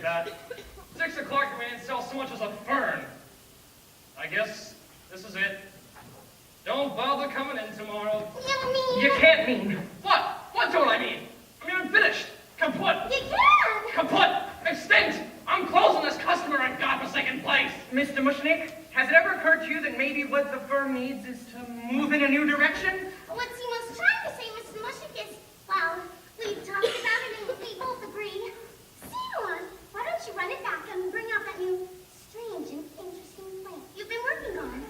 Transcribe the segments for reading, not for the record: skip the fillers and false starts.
that. 6 o'clock we didn't sell so much as a fern. I guess this is it. Don't bother coming in tomorrow. You mean? You can't mean. What? What don't I mean? I'm finished. Kaput. You can. Kaput. Extinct. I'm closing this customer in godforsaken place. Mr. Mushnick, has it ever occurred to you that maybe what the firm needs is to move in a new direction? What Seymour's trying to say, Mr. Mushnick, is, well, we've talked about it and we both agree. Seymour, why don't you run it back and bring out that new strange and interesting plant you've been working on?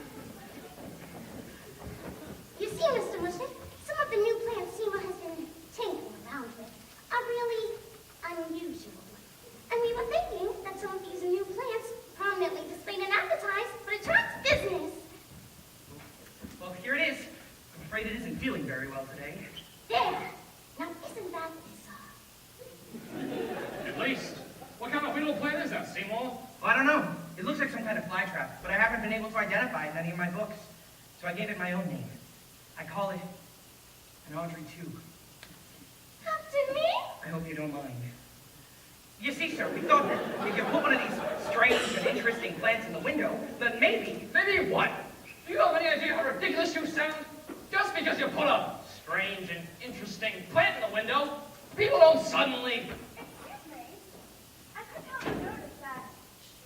You see, Mr. Mushnick, some of the new plants Seymour has been tinkering around with are really unusual. And we were thinking that some of these new plants, prominently displayed and advertised, would attract business. Well, here it is. I'm afraid it isn't feeling very well today. There. Now, isn't that bizarre? At least. What kind of weird plant is that, Seymour? Well, I don't know. It looks like some kind of fly trap, but I haven't been able to identify it in any of my books. So I gave it my own name. I call it an Audrey 2. After me? I hope you don't mind. You see, sir, we thought that if you put one of these strange and interesting plants in the window, then maybe... Maybe what? Do you have any idea how ridiculous you sound? Just because you put a strange and interesting plant in the window, people don't suddenly... Excuse me. I couldn't help but notice that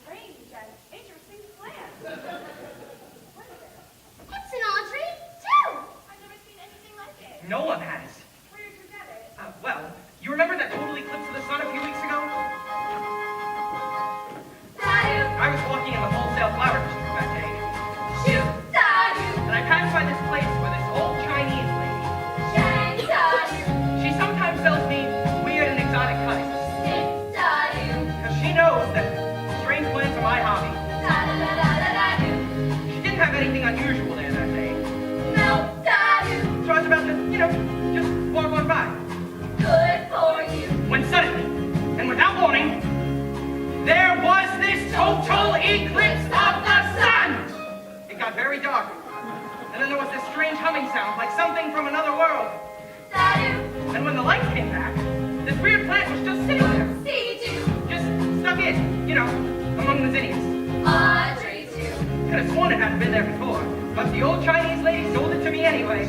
strange and interesting plant. What is it? It's an Audrey, too. I've never seen anything like it. No one has. Where did you get it? Well, you remember that total eclipse of the sun a few weeks ago? I was walking in the wholesale flower district that day. And I passed by this place where this old Chinese lady. She sometimes sells me weird and exotic cuttings. Because she knows that strange plants are my hobby. She didn't have anything unusual there that day. So I was about to, just walk on by. Good for you. When suddenly, and without warning, there was this total eclipse of the sun! It got very dark, and then there was this strange humming sound, like something from another world. And when the lights came back, this weird plant was just sitting there. Just stuck in, among the zinnias. Audrey 2. Could have sworn it hadn't been there before, but the old Chinese lady sold it to me anyway.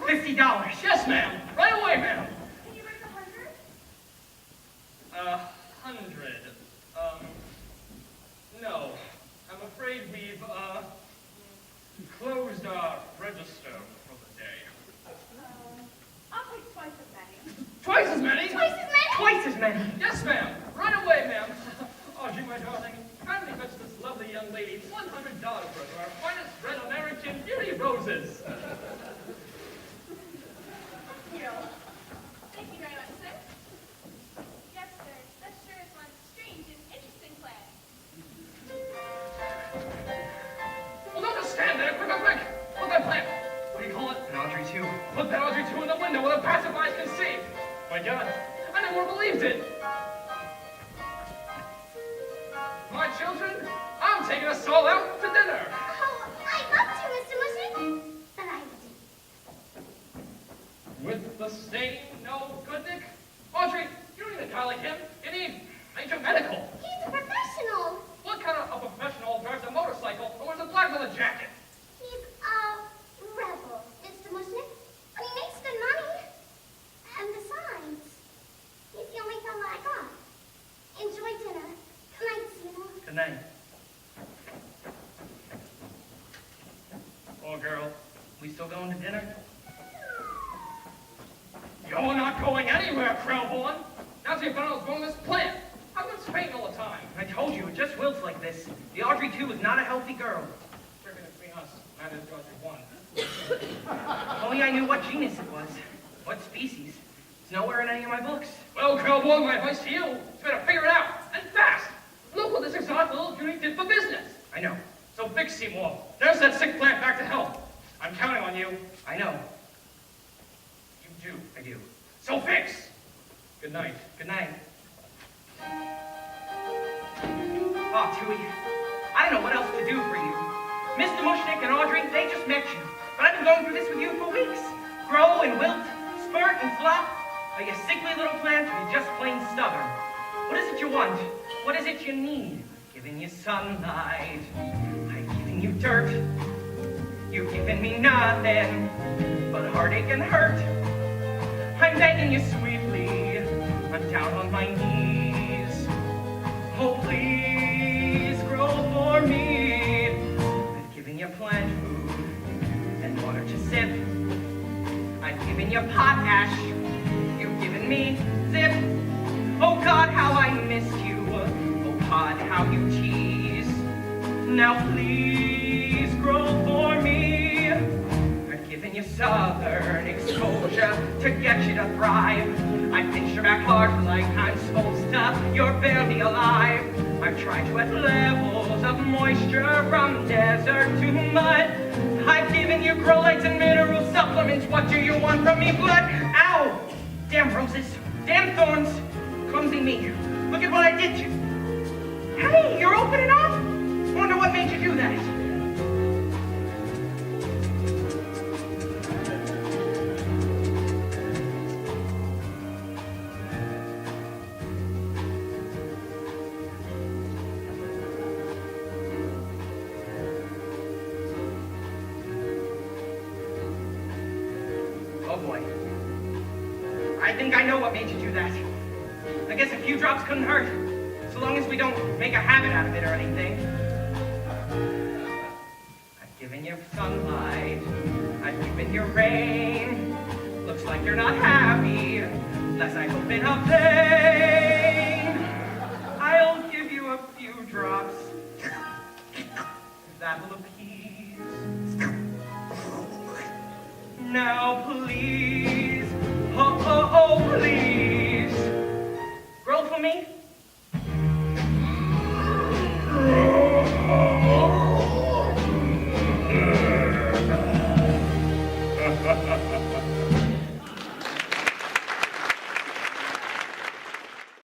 $50. Yes, ma'am. Right away, ma'am. Can you bring 100? 100. No. I'm afraid we've, closed our register for the day. I'll take twice as many. Twice as many? Twice as many? Twice as many. Yes, ma'am. Right away, ma'am. Audrey, my darling, kindly fetch this lovely young lady $100 worth of our finest red American beauty roses. Thank you very much, sir. Yes, sir. That sure is one strange and interesting plant. Well, don't just stand there. Quick, quick, quick. Put that plant. What do you call it? An Audrey 2. Put that Audrey 2 in the window where the passersby can see. My God, I never believed it. My children, I'm taking us all out to dinner. Oh, I'd love to, Mr. Mushnick. But I didn't. With the stain, no good, Nick? Audrey, you don't need a guy like him. You need major medical. He's a professional. What kind of a professional drives a motorcycle and wears a black leather jacket? He's a rebel, Mr. Mushnick. But he makes good money. And besides, he's the only fella I got. Enjoy dinner. Good night, Seymour. Good night. Poor girl. We still going to dinner? You're not going anywhere, Krellborn. Now you found out what's wrong with this plant. I've been Spain all the time. I told you, it just wilts like this. The Audrey 2 is not a healthy girl. Stricken between us, that is Audrey 1. If only I knew what genus it was. What species. It's nowhere in any of my books. Well, Krellborn, my advice to you is better figure it out, and fast. Look what this exotic little beauty did for business. I know. So fix Seymour. Nurse that sick plant back to health. I'm counting on you. I know. You do. I do. So fix. Good night. Good night. Oh, Tui, I don't know what else to do for you. Mr. Mushnick and Audrey, they just met you. But I've been going through this with you for weeks. Grow and wilt, spurt and flop. Are you sickly little plant, or are you just plain stubborn? What is it you want? What is it you need? I've given you sunlight. I've given you dirt. You've given me nothing but heartache and hurt. I'm begging you sweetly. I'm down on my knees. Oh, please grow for me. I've given you plant food and water to sip. I've given you potash. You've given me zip. Oh God, how I missed you. Oh God, how you tease. Now please grow for me. I've given you southern exposure to get you to thrive. I pinch your back hard like I'm supposed to. You're barely alive. I've tried you at levels of moisture from desert to mud. I've given you grow lights and mineral supplements. What do you want from me, blood? Ow! Damn roses, damn thorns, clumsy me. Look at what I did to you. Hey, you're opening up? Wonder what made you do that. Oh boy. I think I know what made you do that. I guess a few drops couldn't hurt, so long as we don't make a habit out of it or anything. I've given you sunlight. I've given you rain. Looks like you're not happy, lest I hope in a pain. I'll give you a few drops. That'll appease